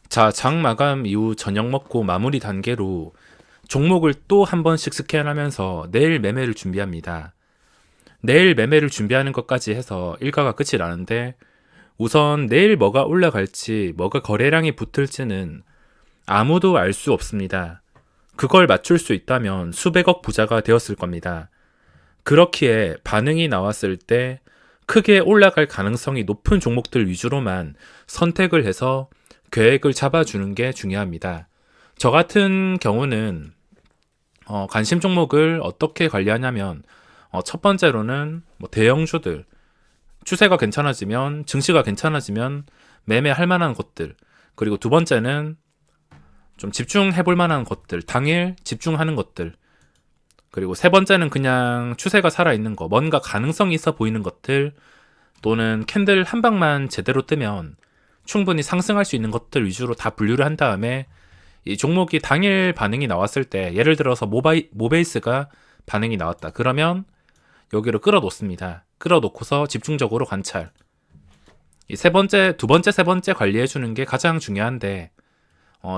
자, 장 마감 이후 저녁 먹고 마무리 단계로 종목을 또 한 번씩 스캔하면서 내일 매매를 준비합니다. 내일 매매를 준비하는 것까지 해서 일과가 끝이 나는데 우선 내일 뭐가 올라갈지 뭐가 거래량이 붙을지는 아무도 알 수 없습니다. 그걸 맞출 수 있다면 수백억 부자가 되었을 겁니다. 그렇기에 반응이 나왔을 때 크게 올라갈 가능성이 높은 종목들 위주로만 선택을 해서 계획을 잡아주는 게 중요합니다. 저 같은 경우는 관심 종목을 어떻게 관리하냐면 첫 번째로는 뭐 대형주들 추세가 괜찮아지면 증시가 괜찮아지면 매매할 만한 것들, 그리고 두 번째는 좀 집중해 볼 만한 것들, 당일 집중하는 것들, 그리고 세 번째는 그냥 추세가 살아있는 거, 뭔가 가능성이 있어 보이는 것들, 또는 캔들 한 방만 제대로 뜨면 충분히 상승할 수 있는 것들 위주로 다 분류를 한 다음에 이 종목이 당일 반응이 나왔을 때, 예를 들어서 모베이스가 반응이 나왔다. 그러면 여기로 끌어놓습니다. 끌어놓고서 집중적으로 관찰. 이 세 번째, 두 번째, 세 번째 관리해주는 게 가장 중요한데,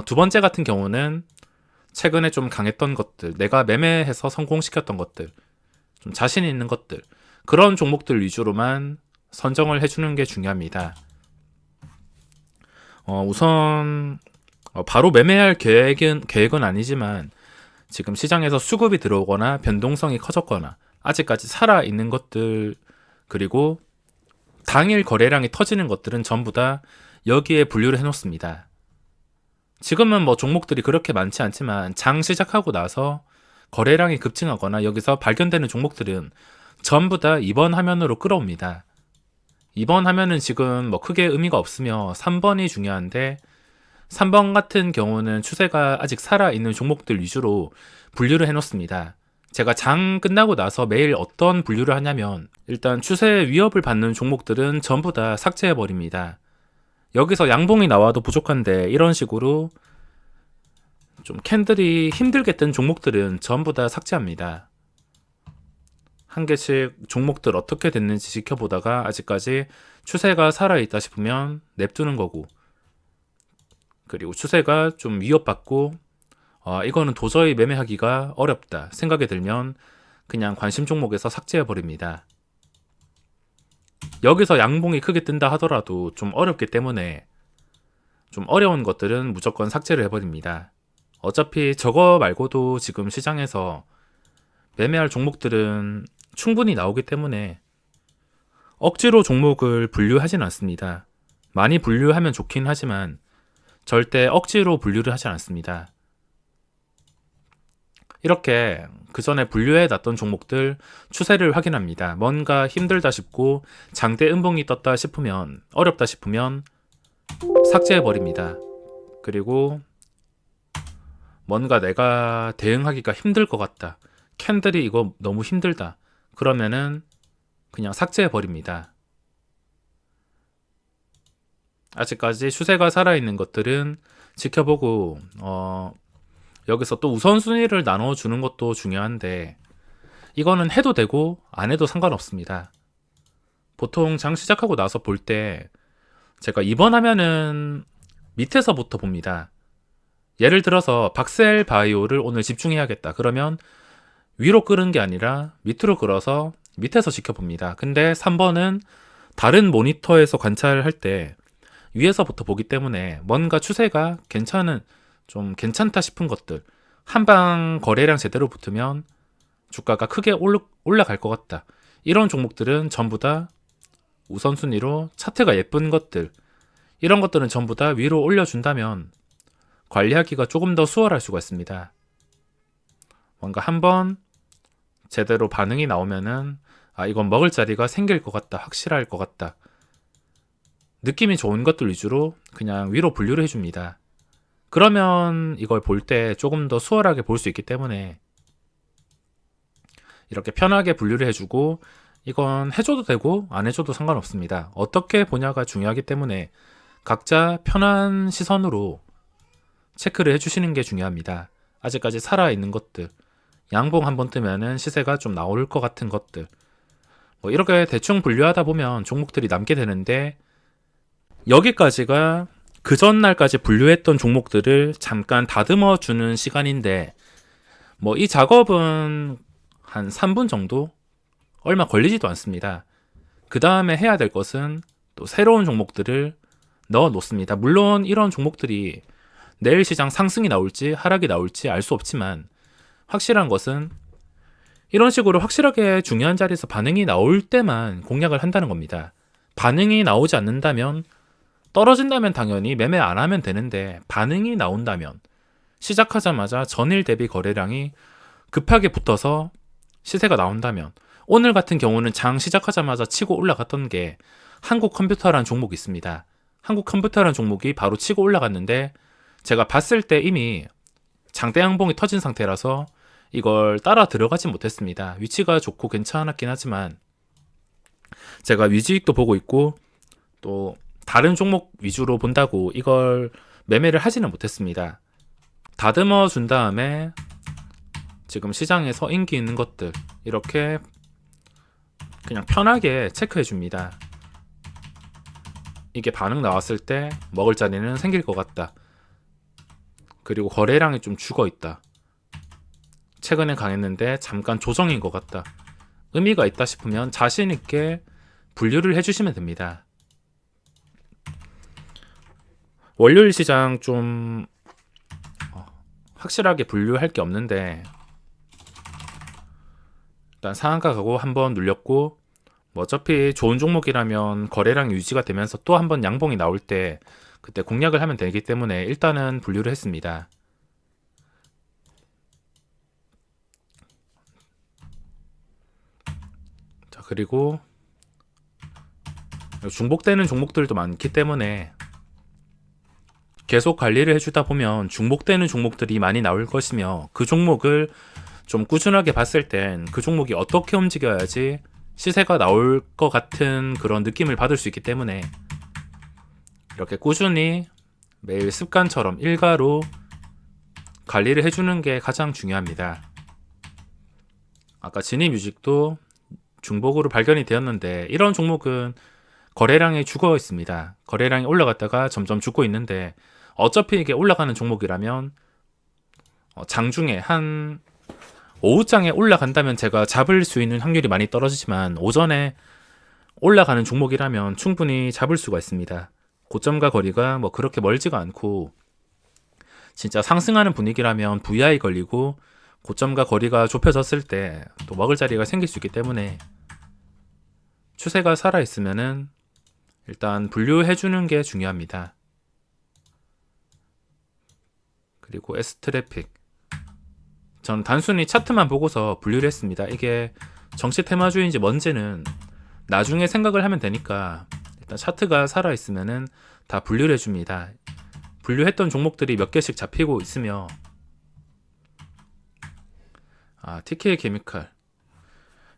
두 번째 같은 경우는 최근에 좀 강했던 것들, 내가 매매해서 성공시켰던 것들, 좀 자신 있는 것들, 그런 종목들 위주로만 선정을 해주는 게 중요합니다. 우선 바로 매매할 계획은 아니지만 지금 시장에서 수급이 들어오거나 변동성이 커졌거나 아직까지 살아있는 것들, 그리고 당일 거래량이 터지는 것들은 전부 다 여기에 분류를 해놓습니다. 지금은 뭐 종목들이 그렇게 많지 않지만 장 시작하고 나서 거래량이 급증하거나 여기서 발견되는 종목들은 전부 다 이번 화면으로 끌어옵니다. 이번 화면은 지금 뭐 크게 의미가 없으며 3번이 중요한데, 3번 같은 경우는 추세가 아직 살아있는 종목들 위주로 분류를 해놓습니다. 제가 장 끝나고 나서 매일 어떤 분류를 하냐면, 일단 추세 위협을 받는 종목들은 전부 다 삭제해버립니다. 여기서 양봉이 나와도 부족한데 이런 식으로 좀 캔들이 힘들게 뜬 종목들은 전부 다 삭제합니다. 한 개씩 종목들 어떻게 됐는지 지켜보다가 아직까지 추세가 살아있다 싶으면 냅두는 거고, 그리고 추세가 좀 위협받고 이거는 도저히 매매하기가 어렵다 생각이 들면 그냥 관심 종목에서 삭제해버립니다. 여기서 양봉이 크게 뜬다 하더라도 좀 어렵기 때문에 좀 어려운 것들은 무조건 삭제를 해버립니다. 어차피 저거 말고도 지금 시장에서 매매할 종목들은 충분히 나오기 때문에 억지로 종목을 분류하진 않습니다. 많이 분류하면 좋긴 하지만 절대 억지로 분류를 하지 않습니다. 이렇게 그 전에 분류해 놨던 종목들 추세를 확인합니다. 뭔가 힘들다 싶고 장대 음봉이 떴다 싶으면, 어렵다 싶으면 삭제해 버립니다. 그리고 뭔가 내가 대응하기가 힘들 것 같다, 캔들이 이거 너무 힘들다, 그러면은 그냥 삭제해 버립니다. 아직까지 추세가 살아있는 것들은 지켜보고 여기서 또 우선순위를 나눠주는 것도 중요한데, 이거는 해도 되고 안 해도 상관없습니다. 보통 장 시작하고 나서 볼 때 제가 이번 하면은 밑에서부터 봅니다. 예를 들어서 박셀 바이오를 오늘 집중해야겠다 그러면 위로 끄는 게 아니라 밑으로 끌어서 밑에서 지켜봅니다. 근데 3번은 다른 모니터에서 관찰할 때 위에서부터 보기 때문에 뭔가 추세가 좀 괜찮다 싶은 것들, 한방 거래량 제대로 붙으면 주가가 크게 올라갈 것 같다, 이런 종목들은 전부 다 우선순위로 차트가 예쁜 것들, 이런 것들은 전부 다 위로 올려준다면 관리하기가 조금 더 수월할 수가 있습니다. 뭔가 한번 제대로 반응이 나오면은 이건 먹을 자리가 생길 것 같다, 확실할 것 같다, 느낌이 좋은 것들 위주로 그냥 위로 분류를 해줍니다. 그러면 이걸 볼 때 조금 더 수월하게 볼 수 있기 때문에 이렇게 편하게 분류를 해주고, 이건 해줘도 되고 안 해줘도 상관없습니다. 어떻게 보냐가 중요하기 때문에 각자 편한 시선으로 체크를 해주시는 게 중요합니다. 아직까지 살아있는 것들, 양봉 한번 뜨면은 시세가 좀 나올 것 같은 것들, 뭐 이렇게 대충 분류하다 보면 종목들이 남게 되는데, 여기까지가 그 전날까지 분류했던 종목들을 잠깐 다듬어 주는 시간인데 뭐 이 작업은 한 3분 정도? 얼마 걸리지도 않습니다. 그 다음에 해야 될 것은 또 새로운 종목들을 넣어 놓습니다. 물론 이런 종목들이 내일 시장 상승이 나올지 하락이 나올지 알 수 없지만 확실한 것은 이런 식으로 확실하게 중요한 자리에서 반응이 나올 때만 공략을 한다는 겁니다. 반응이 나오지 않는다면 떨어진다면 당연히 매매 안 하면 되는데 반응이 나온다면 시작하자마자 전일 대비 거래량이 급하게 붙어서 시세가 나온다면 오늘 같은 경우는 장 시작하자마자 치고 올라갔던 게 한국컴퓨터라는 종목이 있습니다. 한국컴퓨터라는 종목이 바로 치고 올라갔는데 제가 봤을 때 이미 장대 양봉이 터진 상태라서 이걸 따라 들어가지 못했습니다. 위치가 좋고 괜찮았긴 하지만 제가 위지익도 보고 있고 또 다른 종목 위주로 본다고 이걸 매매를 하지는 못했습니다. 다듬어 준 다음에 지금 시장에서 인기 있는 것들 이렇게 그냥 편하게 체크해 줍니다. 이게 반응 나왔을 때 먹을 자리는 생길 것 같다. 그리고 거래량이 좀 죽어 있다. 최근에 강했는데 잠깐 조정인 것 같다. 의미가 있다 싶으면 자신 있게 분류를 해주시면 됩니다. 월요일 시장 좀 확실하게 분류할 게 없는데 일단 상한가 가고 한번 눌렸고 뭐 어차피 좋은 종목이라면 거래량 유지가 되면서 또 한번 양봉이 나올 때 그때 공략을 하면 되기 때문에 일단은 분류를 했습니다. 자, 그리고 중복되는 종목들도 많기 때문에 계속 관리를 해주다 보면 중복되는 종목들이 많이 나올 것이며 그 종목을 좀 꾸준하게 봤을 땐 그 종목이 어떻게 움직여야지 시세가 나올 것 같은 그런 느낌을 받을 수 있기 때문에 이렇게 꾸준히 매일 습관처럼 일가로 관리를 해주는 게 가장 중요합니다. 아까 진입뮤직도 중복으로 발견이 되었는데 이런 종목은 거래량이 죽어 있습니다. 거래량이 올라갔다가 점점 죽고 있는데 어차피 이게 올라가는 종목이라면 장중에 한 오후장에 올라간다면 제가 잡을 수 있는 확률이 많이 떨어지지만 오전에 올라가는 종목이라면 충분히 잡을 수가 있습니다. 고점과 거리가 뭐 그렇게 멀지가 않고 진짜 상승하는 분위기라면 VI 걸리고 고점과 거리가 좁혀졌을 때 또 먹을 자리가 생길 수 있기 때문에 추세가 살아있으면은 일단 분류해주는 게 중요합니다. 그리고 S트래픽 저는 단순히 차트만 보고서 분류를 했습니다. 이게 정치 테마주의인지 뭔지는 나중에 생각을 하면 되니까 일단 차트가 살아있으면은 다 분류를 해줍니다. 분류했던 종목들이 몇 개씩 잡히고 있으며 TK 케미칼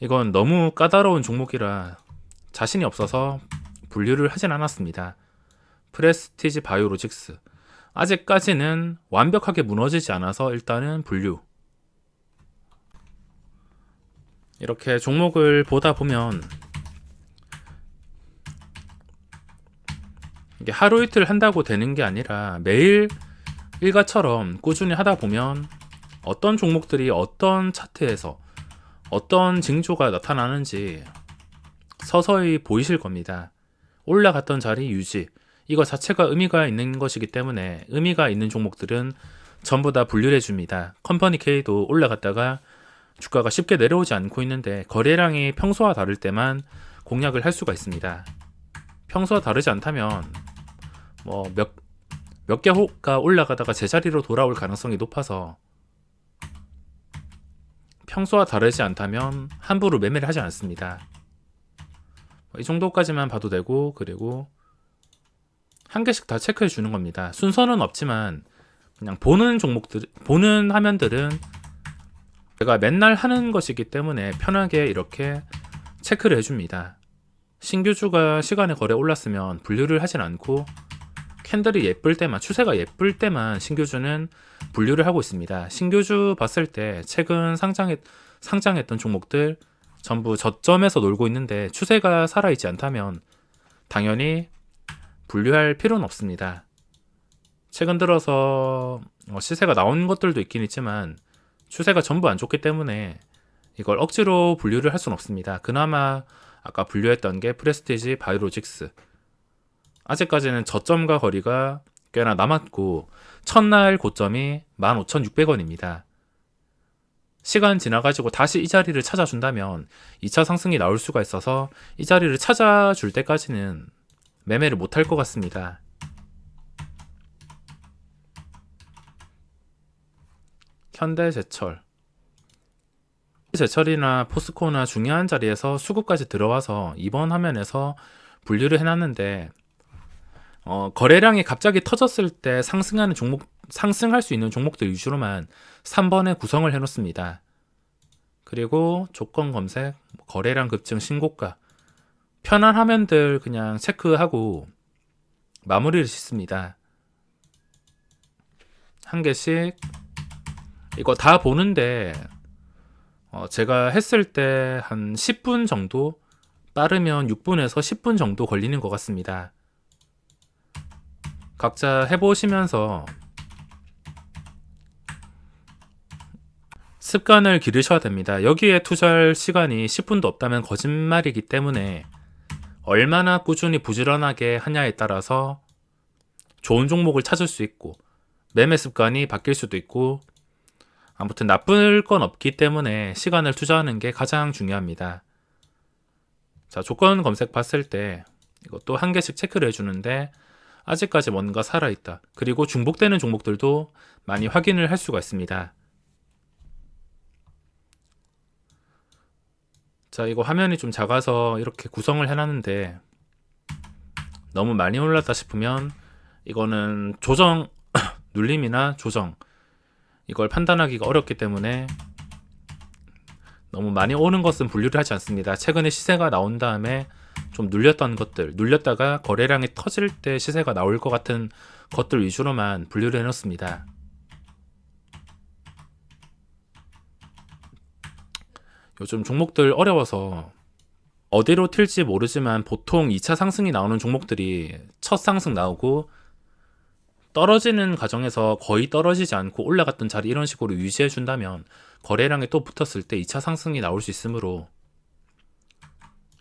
이건 너무 까다로운 종목이라 자신이 없어서 분류를 하진 않았습니다. 프레스티지 바이오로직스 아직까지는 완벽하게 무너지지 않아서 일단은 분류. 이렇게 종목을 보다 보면 이게 하루 이틀 한다고 되는 게 아니라 매일 일과처럼 꾸준히 하다 보면 어떤 종목들이 어떤 차트에서 어떤 징조가 나타나는지 서서히 보이실 겁니다. 올라갔던 자리 유지 이거 자체가 의미가 있는 것이기 때문에 의미가 있는 종목들은 전부 다 분류를 해줍니다. 컴퍼니 K도 올라갔다가 주가가 쉽게 내려오지 않고 있는데 거래량이 평소와 다를 때만 공략을 할 수가 있습니다. 평소와 다르지 않다면 뭐 몇 개호가 올라가다가 제자리로 돌아올 가능성이 높아서 평소와 다르지 않다면 함부로 매매를 하지 않습니다. 이 정도까지만 봐도 되고 그리고 한 개씩 다 체크해 주는 겁니다. 순서는 없지만 그냥 보는 종목들, 보는 화면들은 제가 맨날 하는 것이기 때문에 편하게 이렇게 체크를 해줍니다. 신규주가 시간에 거래 올랐으면 분류를 하진 않고 캔들이 예쁠 때만, 추세가 예쁠 때만 신규주는 분류를 하고 있습니다. 신규주 봤을 때 최근 상장했던 종목들 전부 저점에서 놀고 있는데 추세가 살아있지 않다면 당연히 분류할 필요는 없습니다. 최근 들어서 시세가 나온 것들도 있긴 있지만 추세가 전부 안 좋기 때문에 이걸 억지로 분류를 할 수는 없습니다. 그나마 아까 분류했던 게 프레스티지 바이오로직스. 아직까지는 저점과 거리가 꽤나 남았고 첫날 고점이 15,600원입니다. 시간 지나가지고 다시 이 자리를 찾아준다면 2차 상승이 나올 수가 있어서 이 자리를 찾아줄 때까지는 매매를 못할 것 같습니다. 현대제철. 제철이나 포스코나 중요한 자리에서 수급까지 들어와서 이번 화면에서 분류를 해놨는데 거래량이 갑자기 터졌을 때 상승할 수 있는 종목들 위주로만 3번에 구성을 해놓습니다. 그리고 조건 검색, 거래량 급증, 신고가 편한 화면들 그냥 체크하고 마무리를 짓습니다. 한 개씩 이거 다 보는데 제가 했을 때 한 10분 정도, 빠르면 6분에서 10분 정도 걸리는 것 같습니다. 각자 해보시면서 습관을 기르셔야 됩니다. 여기에 투자할 시간이 10분도 없다면 거짓말이기 때문에 얼마나 꾸준히 부지런하게 하냐에 따라서 좋은 종목을 찾을 수 있고 매매 습관이 바뀔 수도 있고 아무튼 나쁠 건 없기 때문에 시간을 투자하는 게 가장 중요합니다. 자, 조건 검색 봤을 때 이것도 한 개씩 체크를 해주는데 아직까지 뭔가 살아있다. 그리고 중복되는 종목들도 많이 확인을 할 수가 있습니다. 자, 이거 화면이 좀 작아서 이렇게 구성을 해놨는데 너무 많이 올랐다 싶으면 이거는 조정, 눌림이나 조정 이걸 판단하기가 어렵기 때문에 너무 많이 오는 것은 분류를 하지 않습니다. 최근에 시세가 나온 다음에 좀 눌렸던 것들, 눌렸다가 거래량이 터질 때 시세가 나올 것 같은 것들 위주로만 분류를 해놓습니다. 요즘 종목들 어려워서 어디로 튈지 모르지만 보통 2차 상승이 나오는 종목들이 첫 상승 나오고 떨어지는 과정에서 거의 떨어지지 않고 올라갔던 자리 이런 식으로 유지해 준다면 거래량이 또 붙었을 때 2차 상승이 나올 수 있으므로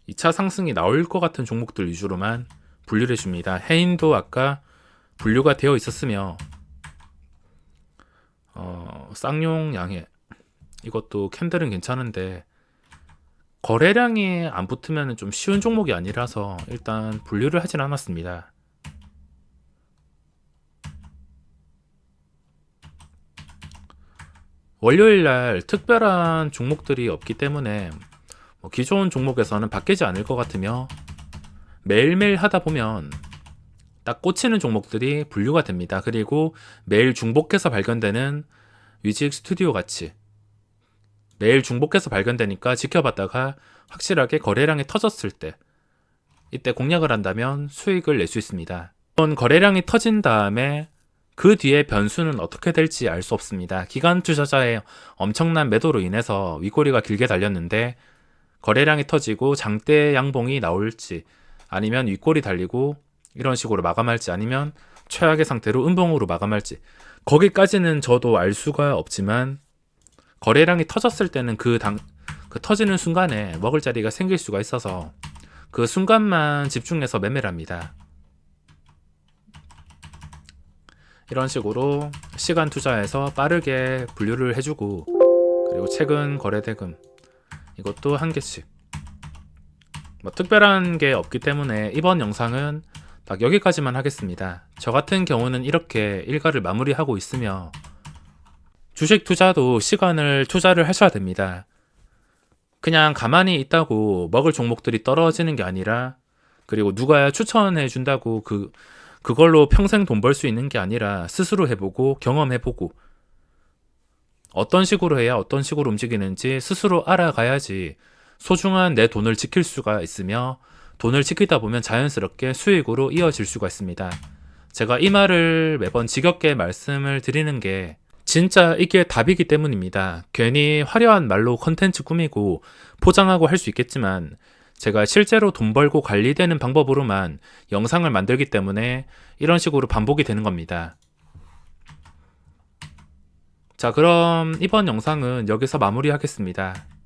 2차 상승이 나올 것 같은 종목들 위주로만 분류를 해줍니다. 해인도 아까 분류가 되어 있었으며 쌍용 양해 이것도 캔들은 괜찮은데 거래량이 안 붙으면 좀 쉬운 종목이 아니라서 일단 분류를 하진 않았습니다. 월요일날 특별한 종목들이 없기 때문에 기존 종목에서는 바뀌지 않을 것 같으며 매일매일 하다 보면 딱 꽂히는 종목들이 분류가 됩니다. 그리고 매일 중복해서 발견되는 위직 스튜디오 같이 매일 중복해서 발견되니까 지켜봤다가 확실하게 거래량이 터졌을 때 이때 공략을 한다면 수익을 낼 수 있습니다. 이번 거래량이 터진 다음에 그 뒤에 변수는 어떻게 될지 알 수 없습니다. 기관 투자자의 엄청난 매도로 인해서 윗꼬리가 길게 달렸는데 거래량이 터지고 장대 양봉이 나올지 아니면 윗꼬리 달리고 이런 식으로 마감할지 아니면 최악의 상태로 음봉으로 마감할지 거기까지는 저도 알 수가 없지만 거래량이 터졌을 때는 그 터지는 순간에 먹을 자리가 생길 수가 있어서 그 순간만 집중해서 매매를 합니다. 이런 식으로 시간 투자해서 빠르게 분류를 해주고 그리고 최근 거래 대금 이것도 한 개씩 특별한 게 없기 때문에 이번 영상은 딱 여기까지만 하겠습니다. 저 같은 경우는 이렇게 일과를 마무리하고 있으며 주식 투자도 시간을 투자를 하셔야 됩니다. 그냥 가만히 있다고 먹을 종목들이 떨어지는 게 아니라 그리고 누가 추천해 준다고 그걸로 평생 돈 벌 수 있는 게 아니라 스스로 해보고 경험해보고 어떤 식으로 해야 어떤 식으로 움직이는지 스스로 알아가야지 소중한 내 돈을 지킬 수가 있으며 돈을 지키다 보면 자연스럽게 수익으로 이어질 수가 있습니다. 제가 이 말을 매번 지겹게 말씀을 드리는 게 진짜 이게 답이기 때문입니다. 괜히 화려한 말로 컨텐츠 꾸미고 포장하고 할 수 있겠지만 제가 실제로 돈 벌고 관리되는 방법으로만 영상을 만들기 때문에 이런 식으로 반복이 되는 겁니다. 자, 그럼 이번 영상은 여기서 마무리하겠습니다.